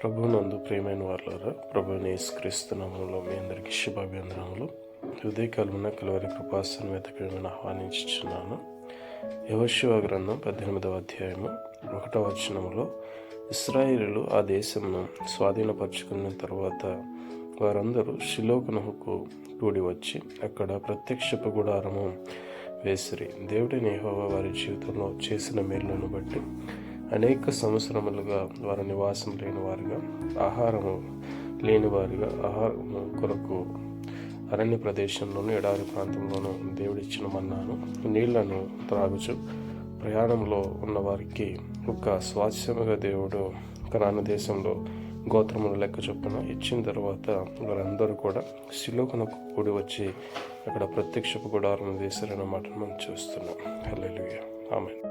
ప్రభువునందు ప్రియమైన వారులారా, ప్రభువైన యేసుక్రీస్తు నామములో మీ అందరికీ శుభాభివందనములు. ఉదయకాలమున కలువరి కృపాసన వెతకమని ఆహ్వానించుచున్నాను. యెహోషువ గ్రంథం 18వ అధ్యాయము 1వ వచనములో, ఇశ్రాయేలీయులు ఆ దేశమును స్వాధీనపరుచుకున్న తరువాత వారందరూ షిలోహుకు కూడి వచ్చి అక్కడ ప్రత్యక్షపు గుడారము వేసిరి. దేవుడైన యెహోవా వారి జీవితంలో చేసిన మేలులను బట్టి అనేక సంవత్సరములుగా వారు నివాసం లేని వారిగా, ఆహారము లేని వారిగా, ఆహారము కొరకు అరణ్య ప్రదేశంలోను ఎడారి ప్రాంతంలోనూ దేవుడిచ్చిన మన్నాను నీళ్లను త్రాగుచు ప్రయాణంలో ఉన్న వారికి ఒక స్వాస్థ్యముగా దేవుడు కనాను దేశంలో గోత్రముల లెక్క చొప్పున ఇచ్చిన తర్వాత వారందరూ కూడా షిలోహునకు కూడి వచ్చి అక్కడ ప్రత్యక్షపు గుడారం వేశారన్న మాటను మనం చూస్తున్నాం. హల్లెలూయా, ఆమేన్.